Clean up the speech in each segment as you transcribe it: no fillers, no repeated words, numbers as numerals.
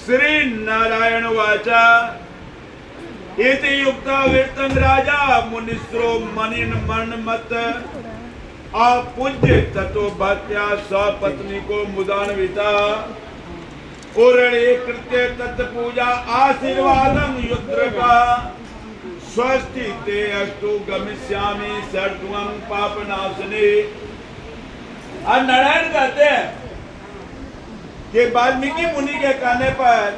श्री नारायण वाचा इति युक्ता वीर्तं राजा मुनिस्रो मनिन मत अपूज्य ततो भक्त्या स्वपत्नी को मुदान्विता उरणे कृत्य तत्पूजा आशीर्वादं युद्रका स्वस्ति ते अस्तु गमिष्यामि सर्वं पापनाशने। नारायण कहते हैं कि वाल्मीकि मुनि के कहने पर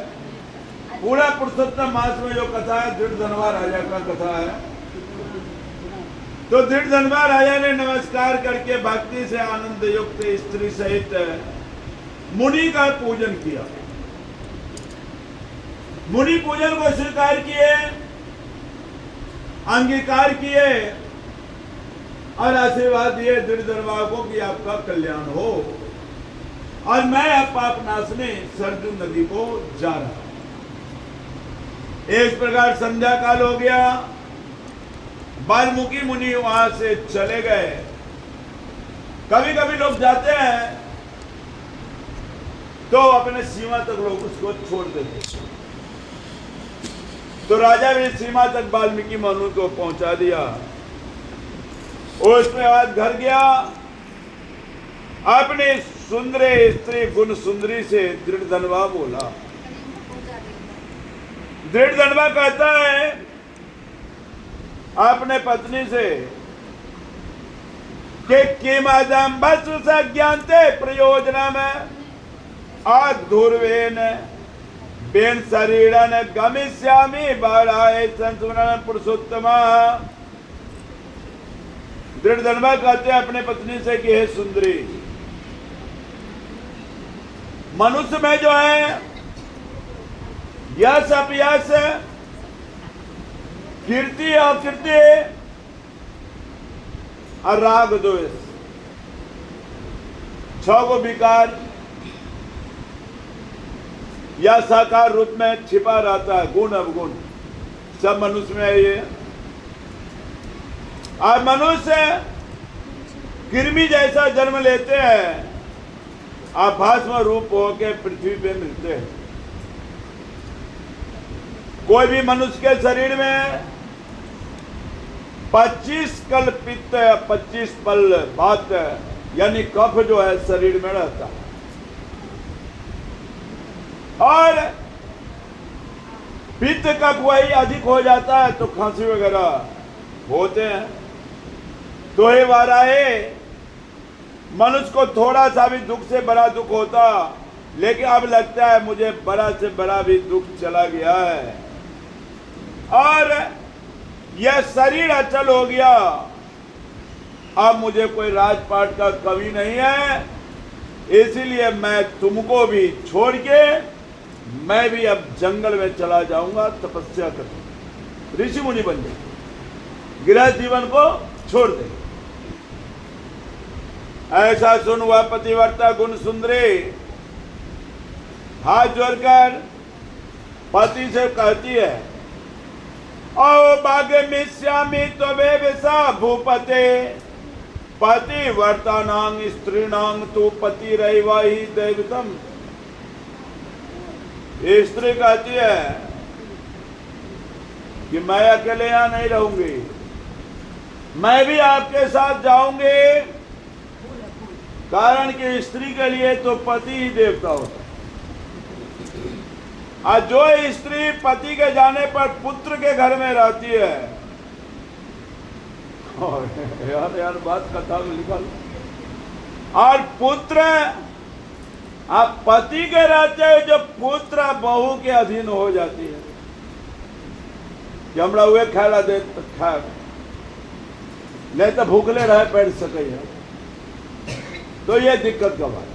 पूरा पुरुषोत्तम मास में जो कथा है दृढ़धनवा राजा का कथा है, तो दृढ़धनवा राजा ने नमस्कार करके भक्ति से आनंद युक्त स्त्री सहित मुनि का पूजन किया। मुनि पूजन को स्वीकार किए, अंगीकार किए और आशीर्वाद दिए दृढ़धनवा को कि आपका कल्याण हो और मैं अब पाप नाशने सरजू नदी को जा रहा हूं। इस प्रकार संध्या काल हो गया, वाल्मीकि मुनि वहां से चले गए। कभी कभी लोग जाते हैं तो अपने सीमा तक लोग उसको छोड़ देते, तो राजा ने सीमा तक वाल्मीकि मुनि को पहुंचा दिया। उसके बाद घर गया, अपने सुंदर स्त्री गुण सुंदरी से दृढ़धनवा बोला। दृढ़धनवा कहता है अपने पत्नी से कि किमदं वस्तु सज्ञान्ते प्रयोजनम अधुर्वेन बेन शरीरन गमिष्यामि बालाय संस्मरण पुरुषोत्तमा। दृढ़धनवा कहते हैं अपने पत्नी से कि हे सुंदरी, मनुष्य में जो है यश अपयश, कीर्ति अकीर्ति और राग द्वेष, 6 को विकार या साकार रूप में छिपा रहता है। गुण अवगुण सब मनुष्य में है ये। और मनुष्य कृमि जैसा जन्म लेते हैं, आभासमय रूप होके पृथ्वी पे मिलते हैं। कोई भी मनुष्य के शरीर में 25 कल पित्त, 25 पल वात यानी कफ जो है शरीर में रहता है, और पित्त कफ वही अधिक हो जाता है तो खांसी वगैरह होते हैं। तो ये वाराए मनुष्य को थोड़ा सा भी दुख से बड़ा दुख होता, लेकिन अब लगता है मुझे बड़ा से बड़ा भी दुख चला गया है और यह शरीर अचल हो गया। अब मुझे कोई राजपाट का कमी नहीं है, इसीलिए मैं तुमको भी छोड़ के मैं भी अब जंगल में चला जाऊंगा, तपस्या करूंगा, ऋषि मुनि बन जाए, गृह जीवन को छोड़ दे। ऐसा सुन हुआ पतिव्रता गुण सुंदरी हाथ जोड़कर पति से कहती है, ओ भाग्यमिष्यामि त्वमेव सा भूपते पतिव्रतानां स्त्रीणां तु पतिरेव हि दैवतम्। स्त्री कहती है कि मैं अकेले यहां नहीं रहूंगी, मैं भी आपके साथ जाऊंगी, कारण कि स्त्री के लिए तो पति ही देवता होता है। आज जो स्त्री पति के जाने पर पुत्र के घर में रहती है, यार बात कथा में लिखा, और पुत्र आप पति के रहते हो, जो पुत्र बहू के अधीन हो जाती है कि हमरा हुए खाला दे खा, नहीं तो भूखले रह बैठ सके। तो ये दिक्कत का बात,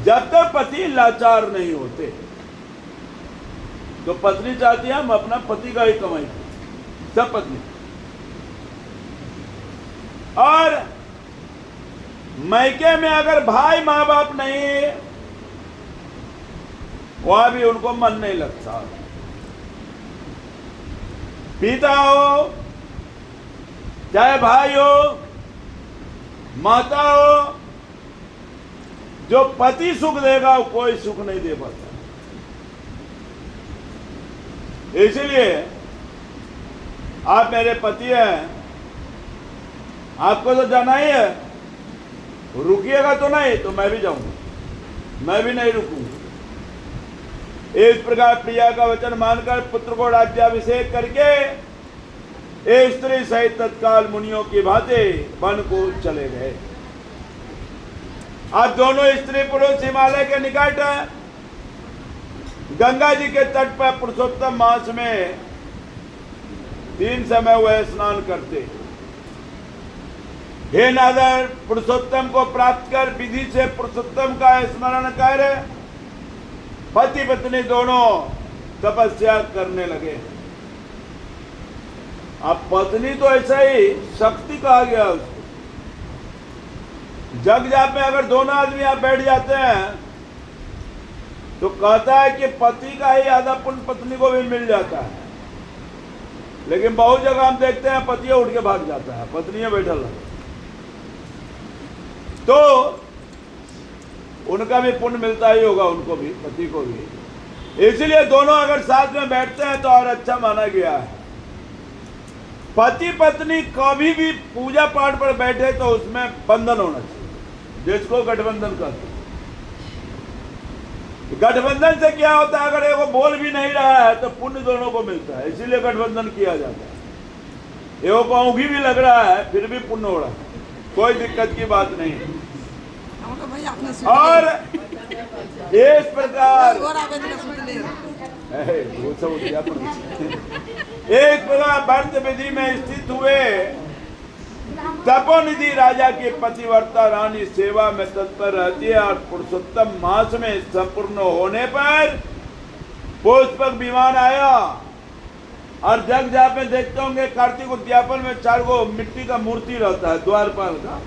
जब तक पति लाचार नहीं होते तो पत्नी चाहती है हम अपना पति का ही कमाई करें, सब पत्नी। और मैके में अगर भाई माँ बाप नहीं, वहां भी उनको मन नहीं लगता। पिता हो चाहे भाई हो, माता हो, जो पति सुख देगा वो कोई सुख नहीं दे पाता। इसीलिए आप मेरे पति हैं, आपको तो जाना ही है, रुकिएगा तो नहीं तो मैं भी जाऊंगा, मैं भी नहीं रुकूंगा। इस प्रकार प्रिया का वचन मानकर पुत्र को राज्याभिषेक करके एक स्त्री सहित तत्काल मुनियों की भांति वन को चले गए। अब दोनों स्त्री पुरुष हिमालय के निकट गंगा जी के तट पर पुरुषोत्तम मास में 3 समय वह स्नान करते। हे नादर, पुरुषोत्तम को प्राप्त कर विधि से पुरुषोत्तम का स्मरण कर पति पत्नी दोनों तपस्या करने लगे। अब पत्नी तो ऐसा ही शक्ति कहा गया उसको। जग जाप में अगर दोनों आदमी आप बैठ जाते हैं तो कहता है कि पति का ही आधा पुण्य पत्नी को भी मिल जाता है, लेकिन बहुत जगह हम देखते हैं पतिया उठ के भाग जाता है, पत्नियां बैठल है, तो उनका भी पुण्य मिलता ही होगा, उनको भी, पति को भी। इसलिए दोनों अगर साथ में बैठते हैं तो और अच्छा माना गया है। पति पत्नी कभी भी पूजा पाठ पर बैठे तो उसमें बंधन होना चाहिए, जिसको गठबंधन कहते हैं। गठबंधन से क्या होता है, अगर एगो बोल भी नहीं रहा है तो पुण्य दोनों को मिलता है, इसीलिए गठबंधन किया जाता है। एगो को औंधी भी लग रहा है फिर भी पुण्य हो रहा है, कोई दिक्कत की बात नहीं। और इस प्रकार एक प्रकार व्रत विधि में स्थित हुए तपोनिधि राजा की पतिव्रता रानी सेवा में तत्पर रहती है। और पुरुषोत्तम मास में संपूर्ण होने पर पुष्पक विमान आया। और जग जाप में देखते होंगे कार्तिक उद्यापन में 4 गो मिट्टी का मूर्ति रहता है द्वारपाल का,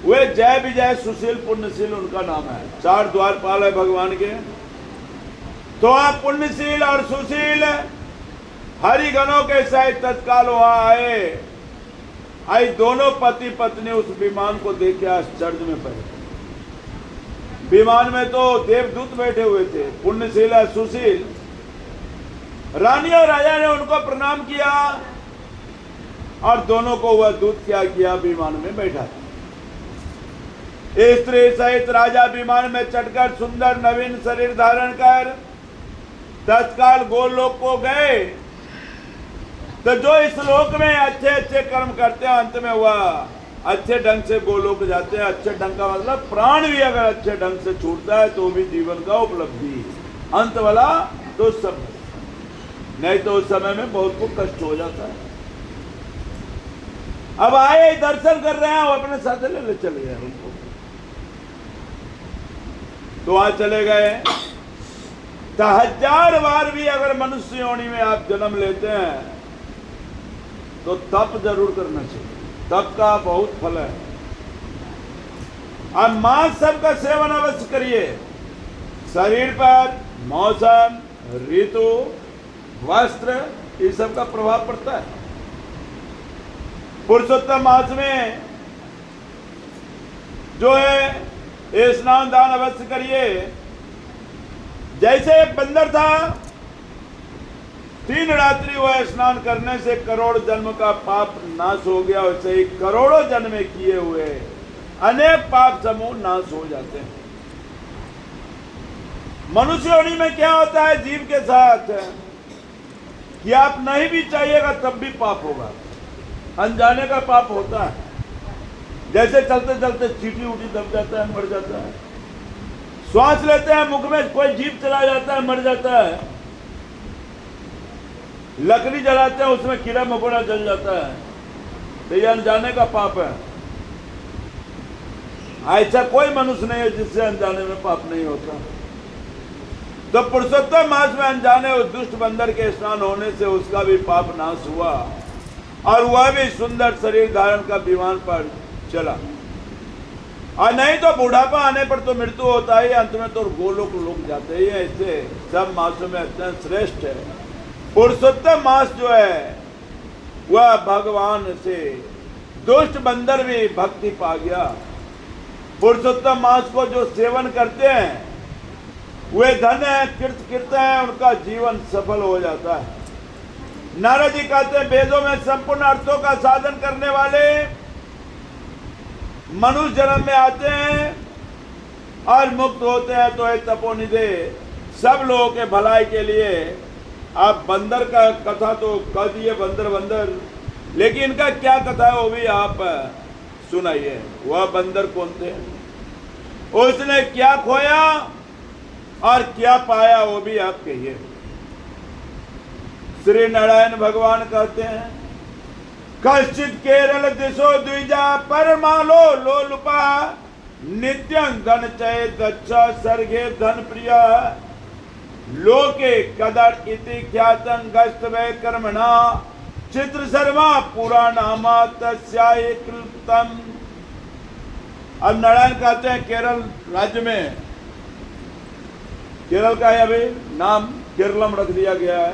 वे जय विजय सुशील पुण्यशील उनका नाम है। 4 द्वारपाल है भगवान के। तो आप पुण्यशील और सुशील हरिगणों के सहित तत्काल वहां आए। आई दोनों पति पत्नी उस विमान को देखे आश्चर्य में पड़े। विमान में तो देवदूत बैठे हुए थे, पुण्यशील और सुशील। रानी और राजा ने उनको प्रणाम किया और दोनों को वह दूत क्या किया, विमान में बैठा। स्त्री सहित राजा विमान में चढ़कर सुंदर नवीन शरीर धारण कर तत्काल गोलोक को गए। तो जो इस लोक में अच्छे अच्छे कर्म करते हैं अंत में वह अच्छे ढंग से गोलोक जाते हैं। अच्छे ढंग का मतलब प्राण भी अगर अच्छे ढंग से छूटता है तो भी जीवन का उपलब्धि अंत वाला तो सब, नहीं तो उस समय में बहुत को कष्ट हो जाता है। अब आए दर्शन कर रहे हैं, वो अपने साथ ले चले गए उनको, तो वहां चले गए। तो 1000 बार भी अगर मनुष्य योनि में आप जन्म लेते हैं तो तप जरूर करना चाहिए, तप का बहुत फल है। और मांस सबका सेवन अवश्य करिए। शरीर पर मौसम, ऋतु, वस्त्र, ये सब का प्रभाव पड़ता है। पुरुषोत्तम मास में जो है स्नान दान अवश्य करिए। जैसे एक बंदर था, 3 रात्रि वह स्नान करने से करोड़ जन्म का पाप नाश हो गया, वैसे ही करोड़ों जन्म किए हुए अनेक पाप समूह नाश हो जाते हैं। मनुष्य योनि में क्या होता है जीव के साथ कि आप नहीं भी चाहिएगा तब भी पाप होगा, अनजाने का पाप होता है। जैसे चलते चलते चींटी उटी दब जाता है, मर जाता है। श्वास लेते हैं, मुख में कोई जीव चला जाता है, मर जाता है। लकड़ी जलाते हैं, उसमें कीड़ा मकोड़ा जल जाता है, तो ये अनजाने का पाप है। ऐसा कोई मनुष्य नहीं है जिससे अनजाने में पाप नहीं होता। तो पुरुषोत्तम मास में अनजाने उस दुष्ट बंदर के स्नान होने से उसका भी पाप नाश हुआ और वह भी सुंदर शरीर धारण का विमान पर चला। और नहीं तो बुढ़ापा आने पर तो मृत्यु होता ही, अंत में तो गोलोक लोग जाते ही हैं। इससे सब मासों में अत्यंत श्रेष्ठ है पुरुषोत्तम मास जो है, वह भगवान से दुष्ट बंदर भी भक्ति पा गया। पुरुषोत्तम मास को जो सेवन करते हैं वे धन है, कीर्त है, उनका जीवन सफल हो जाता है। नारद जी कहते हैं वेदों में संपूर्ण अर्थों का साधन करने वाले मनुष्य जन्म में आते हैं और मुक्त होते हैं, तो ये तपोनिधि सब लोगों के भलाई के लिए। आप बंदर का कथा तो कह दिए, बंदर, लेकिन इनका क्या कथा है वो भी आप सुनाइए। वह बंदर कौन थे, उसने क्या खोया और क्या पाया, वो भी आप कहिए। श्री नारायण भगवान कहते हैं कश्चित केरल दिशो द्विजा परमालो लोलुपा नित्यं धन चय दच्चा सर्गे धन प्रिया लोके कदर इति ख्यातं गस्तवे कर्मणा चित्र शर्मा पुराणामा तस्यायकृतम। अब नारायण कहते हैं केरल राज्य में, केरल का है अभी नाम केरलम रख दिया गया है,